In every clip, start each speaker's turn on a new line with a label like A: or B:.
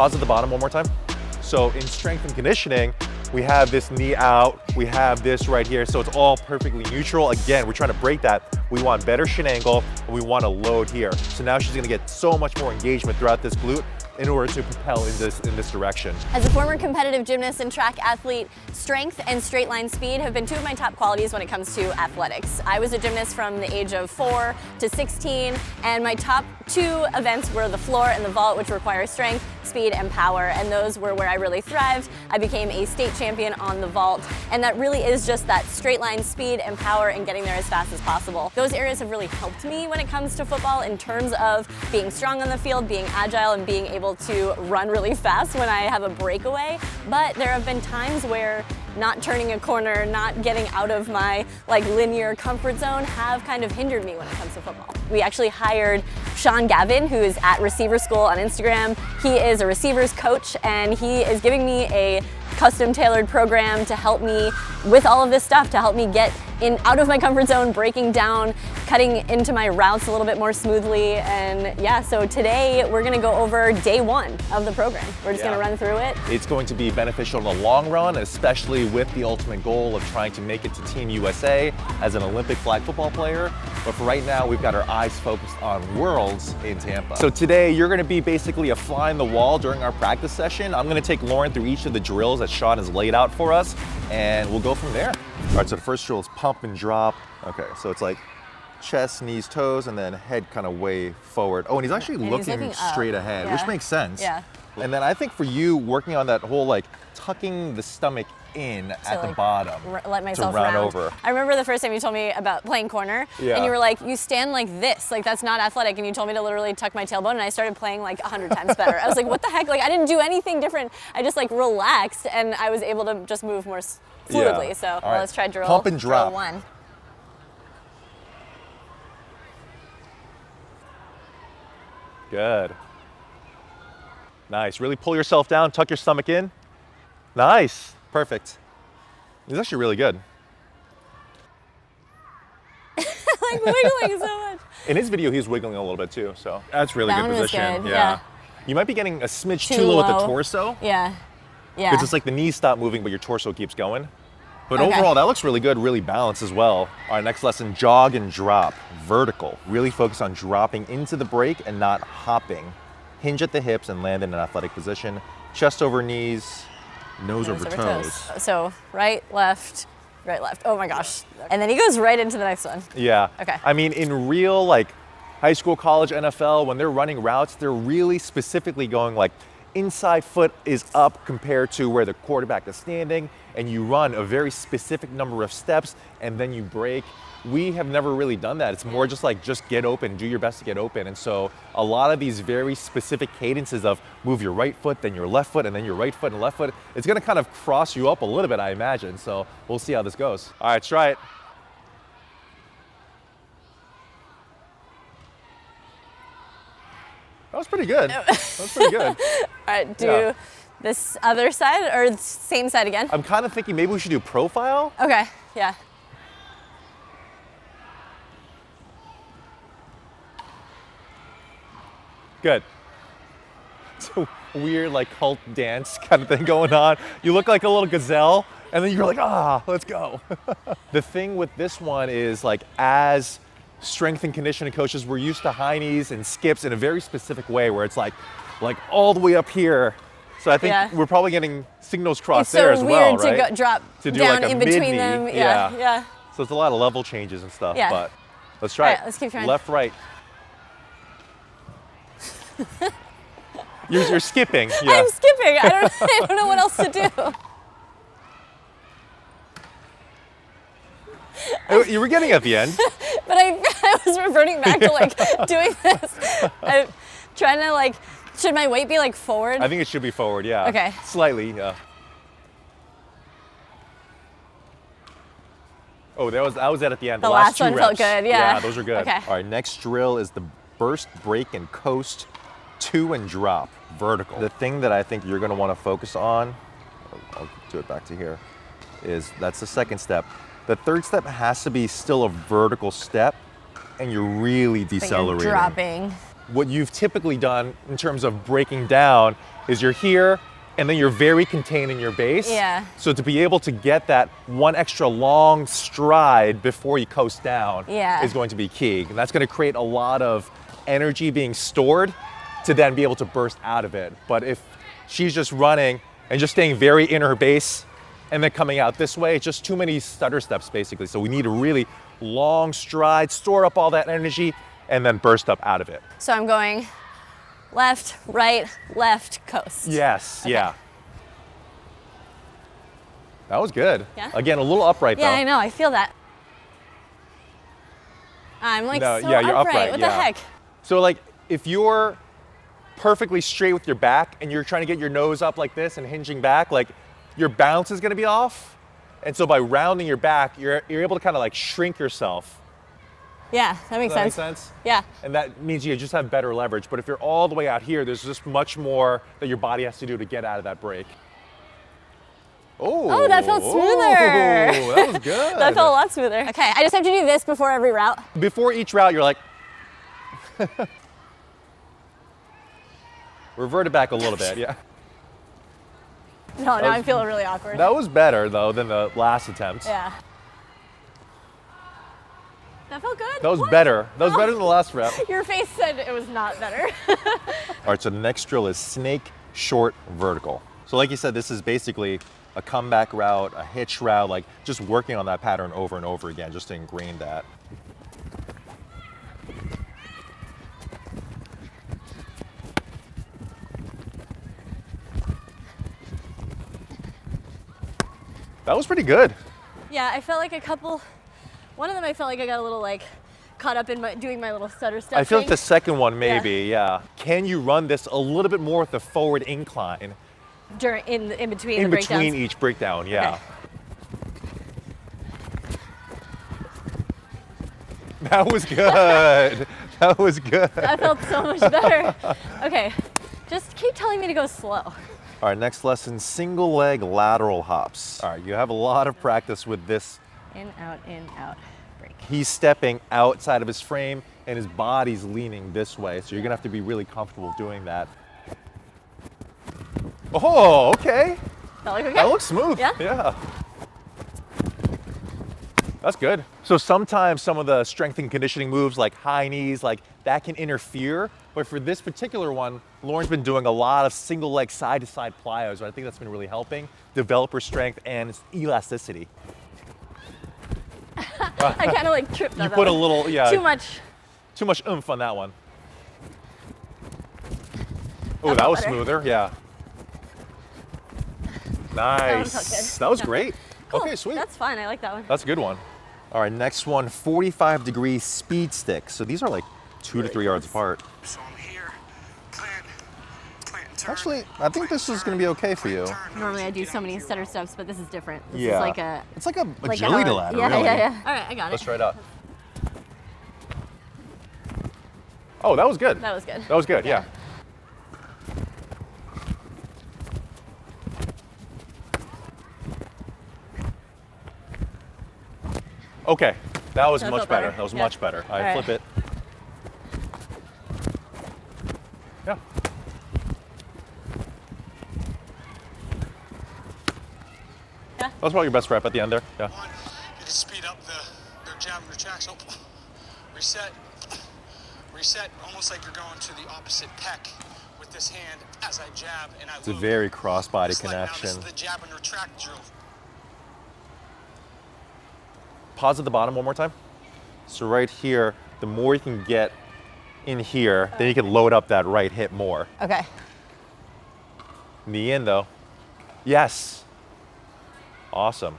A: pause at the bottom one more time. So in strength and conditioning, we have this knee out, we have this right here, so it's all perfectly neutral. Again, we're trying to break that. We want better shin angle, and we want to load here. So now she's gonna get so much more engagement throughout this glute in order to propel in this direction.
B: As a former competitive gymnast and track athlete, strength and straight line speed have been two of my top qualities when it comes to athletics. I was a gymnast from the age of 4 to 16, and my top two events were the floor and the vault, which require strength, speed, and power, and those were where I really thrived. I became a state champion on the vault, and that really is just that straight line speed and power and getting there as fast as possible. Those areas have really helped me when it comes to football in terms of being strong on the field, being agile, and being able to run really fast when I have a breakaway. But there have been times where not turning a corner, not getting out of my linear comfort zone have kind of hindered me when it comes to football. We actually hired Sean Gavin, who is at Receiver School on Instagram. He is a receivers coach, and he is giving me a custom tailored program to help me with all of this stuff, to help me get out of my comfort zone, breaking down, cutting into my routes a little bit more smoothly. And yeah, so today we're gonna go over day one of the program. We're just gonna run through it.
A: It's going to be beneficial in the long run, especially with the ultimate goal of trying to make it to Team USA as an Olympic flag football player. But for right now, we've got our eyes focused on Worlds in Tampa. So today, you're gonna be basically a fly on the wall during our practice session. I'm gonna take Lauren through each of the drills that Sean has laid out for us, and we'll go from there. All right, so the first drill is pump and drop. Okay, so it's like chest, knees, toes, and then head kind of way forward. Oh, and he's actually looking straight ahead, which makes sense.
B: Yeah.
A: And then I think for you, working on that whole tucking the stomach in at the bottom
B: let myself
A: to round over.
B: I remember the first time you told me about playing corner, and you were like, you stand like this, that's not athletic, and you told me to literally tuck my tailbone, and I started playing 100 times better. I was like, what the heck? I didn't do anything different. I just relaxed, and I was able to just move more fluidly.
A: Yeah.
B: So let's try drill.
A: Pump and drop.
B: Drill one.
A: Good. Nice. Really pull yourself down, tuck your stomach in. Nice. Perfect. He's actually really good.
B: Wiggling so much.
A: In his video, he's wiggling a little bit too, so that's really
B: that
A: good
B: one
A: position.
B: Was good. Yeah.
A: You might be getting a smidge too low at the torso.
B: Yeah. Yeah.
A: Because it's the knees stop moving, but your torso keeps going. But overall, that looks really good, really balanced as well. All right, next lesson, jog and drop, vertical. Really focus on dropping into the break and not hopping. Hinge at the hips and land in an athletic position. Chest over knees, nose over toes.
B: So right, left. Oh my gosh. And then he goes right into the next one.
A: Yeah.
B: Okay.
A: I mean, in real high school, college, NFL, when they're running routes, they're really specifically going inside foot is up compared to where the quarterback is standing, and you run a very specific number of steps and then you break. We have never really done that. It's more just just get open, do your best to get open. And so a lot of these very specific cadences of move your right foot, then your left foot, and then your right foot and left foot, it's gonna kind of cross you up a little bit, I imagine. So we'll see how this goes. All right, let's try it. That was pretty good. That was pretty good.
B: All right, do this other side or same side again?
A: I'm kind of thinking maybe we should do profile.
B: Okay, yeah.
A: Good. It's a weird cult dance kind of thing going on. You look like a little gazelle, and then you're like, let's go. The thing with this one is as strength and conditioning coaches, we're used to high knees and skips in a very specific way where it's like all the way up here. So I think we're probably getting signals crossed there as well, right?
B: It's so weird to drop
A: to do
B: down
A: a
B: in between
A: mid-knee.
B: them. Yeah.
A: So it's a lot of level changes and stuff,
B: Yeah.
A: but let's try it.
B: Let's keep trying.
A: Left, right. You're skipping. Yeah.
B: I'm skipping. I don't know what else to do.
A: You were getting at the end.
B: But I was reverting back to doing this. I'm trying to should my weight be forward?
A: I think it should be forward, yeah.
B: Okay.
A: Slightly, yeah. Oh, that was it at the end.
B: The last
A: two
B: one
A: reps.
B: felt good, yeah.
A: Yeah, those are good.
B: Okay.
A: All right, next drill is the burst, break, and coast, 2 and drop, vertical. The thing that I think you're gonna wanna focus on, I'll do it back to here, is that's the second step. The third step has to be still a vertical step, and you're really decelerating.
B: But you're dropping.
A: What you've typically done in terms of breaking down is you're here, and then you're very contained in your base.
B: Yeah.
A: So to be able to get that one extra long stride before you coast down is going to be key. And that's going to create a lot of energy being stored to then be able to burst out of it. But if she's just running and just staying very in her base and then coming out this way, it's just too many stutter steps basically. So we need a really long stride, store up all that energy, and then burst up out of it.
B: So I'm going left, right, left, coast.
A: Yes,
B: Okay.
A: yeah. That was good.
B: Yeah?
A: Again, a little upright though.
B: Yeah, I know, I feel that. I'm like
A: No,
B: so
A: yeah, you're upright,
B: What the
A: yeah.
B: heck?
A: So like if you're perfectly straight with your back and you're trying to get your nose up like this and hinging back, like your balance is gonna be off. And so by rounding your back, you're able to kind of like shrink yourself.
B: Yeah, that makes
A: Does that
B: sense.
A: make sense?
B: Yeah.
A: And that means you just have better leverage. But if you're all the way out here, there's just much more that your body has to do to get out of that break. Oh,
B: that felt smoother.
A: Oh, that was good.
B: That felt a lot smoother. Okay, I just have to do this before every route.
A: Before each route, you're like, revert it back a little bit, yeah.
B: No, now I'm feeling really awkward.
A: That was better though than the last attempt.
B: Yeah. That felt good.
A: That was
B: What?
A: better. That was better than the last rep.
B: Your face said it was not better.
A: All right, so the next drill is snake short vertical. So like you said, this is basically a comeback route, a hitch route, like just working on that pattern over and over again, just to ingrain that. That was pretty good.
B: Yeah, I felt like one of them I felt like I got a little like caught up in doing my little stutter step
A: I feel like
B: thing.
A: the second one maybe, yeah. Can you run this a little bit more with the forward incline
B: in between
A: in
B: the
A: between
B: breakdowns?
A: each breakdown? Yeah.
B: Okay.
A: That was good. That was good.
B: That felt so much better. Okay, just keep telling me to go slow.
A: All right, next lesson, single leg lateral hops. All right, you have a lot of practice with this.
B: In, out, break.
A: He's stepping outside of his frame and his body's leaning this way. So you're gonna have to be really comfortable doing that. Oh, okay.
B: Felt like okay?
A: That looks smooth.
B: Yeah?
A: Yeah. That's good. So sometimes some of the strength and conditioning moves like high knees, like that can interfere. But for this particular one, Lauren's been doing a lot of single leg side to side plyos. And I think that's been really helping develop her strength and elasticity.
B: I kind of like tripped on
A: You
B: that
A: put a
B: one.
A: little, yeah.
B: Too much.
A: Oomph on that one. Oh,
B: That
A: that
B: felt
A: was
B: better.
A: smoother, yeah. Nice.
B: felt good.
A: That was
B: Yeah.
A: great.
B: Cool.
A: Okay, sweet.
B: That's fine. I like that one.
A: That's a good one. All right, next one, 45-degree speed sticks. So these are like 2 to 3 yards apart.
C: So I'm here, plant and turn.
A: Actually, I think this is going to be okay for you.
B: Normally I do so many stutter steps, but this is different. This
A: Yeah.
B: is like a
A: It's like a
B: like
A: agility
B: a,
A: ladder,
B: yeah,
A: really.
B: yeah. All right, I got
A: Let's
B: it.
A: try it out. Oh, that was good.
B: That was good.
A: That was good, yeah. Okay, that was
B: That
A: much
B: felt
A: better.
B: better.
A: That was
B: Yeah.
A: much better. All right,
B: All right.
A: flip it. Yeah.
B: Yeah.
A: That was probably your best rep at the end there. Yeah.
C: One, you can speed up the jab and retract. So reset, reset, almost like you're going to the opposite pec with this hand as I jab and I
A: It's a
C: loop.
A: very cross-body
C: Just like now,
A: connection.
C: this is the jab and retract drill.
A: Pause at the bottom one more time. So right here, the more you can get in here, then you can load up that right hip more.
B: Okay.
A: Knee in though. Yes. Awesome.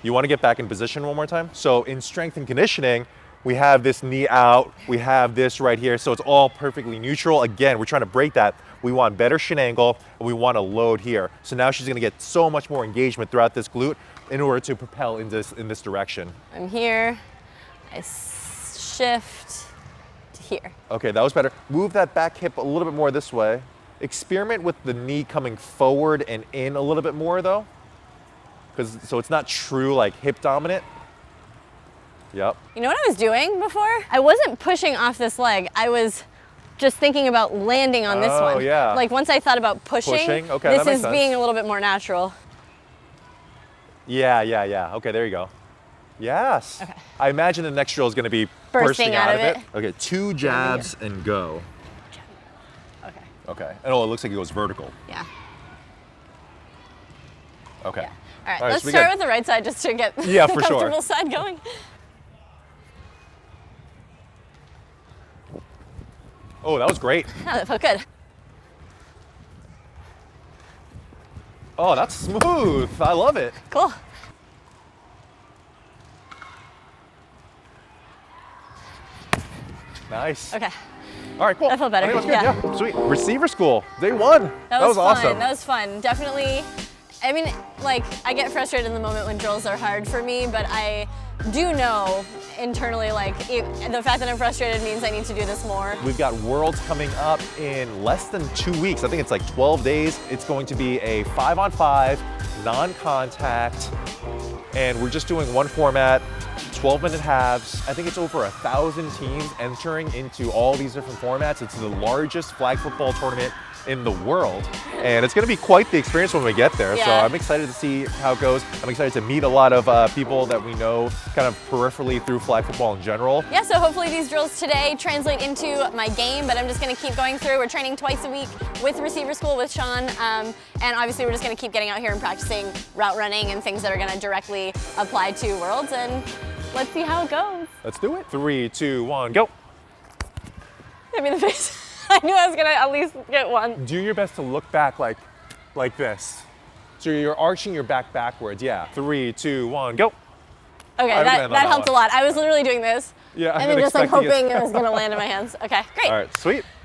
A: You want to get back in position one more time? So in strength and conditioning, we have this knee out, we have this right here, so it's all perfectly neutral. Again, we're trying to break that. We want better shin angle, and we want to load here. So now she's going to get so much more engagement throughout this glute in order to propel in this direction.
B: I'm here. I shift to here.
A: Okay, that was better. Move that back hip a little bit more this way. Experiment with the knee coming forward and in a little bit more though. So it's not true like hip dominant. Yep.
B: You know what I was doing before? I wasn't pushing off this leg. I was just thinking about landing on this one.
A: Oh, yeah.
B: Like once I thought about pushing,
A: Pushing? Okay,
B: this
A: that makes
B: is
A: sense.
B: being a little bit more natural.
A: Yeah. Okay, there you go. Yes.
B: Okay.
A: I imagine the next drill is going to be
B: Bursting out of it.
A: Okay, 2 jabs and go.
B: Okay.
A: Okay. And oh, it looks like it goes vertical.
B: Yeah.
A: Okay.
B: All right,
A: so
B: let's
A: we
B: start
A: got-
B: with the right side just to get
A: Yeah,
B: the
A: for sure.
B: comfortable side going.
A: Oh, that was great.
B: Oh, that felt good.
A: Oh, that's smooth. I love it.
B: Cool.
A: Nice.
B: Okay.
A: All right, cool.
B: That felt better.
A: I think
B: Yeah.
A: that was good. Yeah, sweet. Receiver school, day 1.
B: That was fun.
A: awesome.
B: That was fun. Definitely. I mean, like, I get frustrated in the moment when drills are hard for me, but I do know internally, like, the fact that I'm frustrated means I need to do this more.
A: We've got Worlds coming up in less than 2 weeks. I think it's like 12 days. It's going to be a 5-on-5, non-contact, and we're just doing one format, 12-minute halves. I think it's over 1,000 teams entering into all these different formats. It's the largest flag football tournament in the world, and it's going to be quite the experience when we get there. So
B: Yeah.
A: I'm excited to see how it goes. I'm excited to meet a lot of people that we know kind of peripherally through flag football in general.
B: Yeah, so hopefully these drills today translate into my game, but I'm just gonna keep going through. We're training twice a week with receiver school with Sean, and obviously we're just gonna keep getting out here and practicing route running and things that are gonna directly apply to Worlds, and let's see how it goes.
A: Let's do it. 3, 2, 1, go.
B: Hit me in the face. I knew I was gonna at least get one.
A: Do your best to look back like this. So you're arching your back backwards. Yeah. 3, 2, 1, go.
B: Okay,
A: I
B: that
A: landed on that
B: helped
A: one.
B: a lot. I was literally doing this.
A: Yeah, I've
B: And then
A: been
B: just like
A: expecting
B: hoping it was gonna land in my hands. Okay, great.
A: All right, sweet.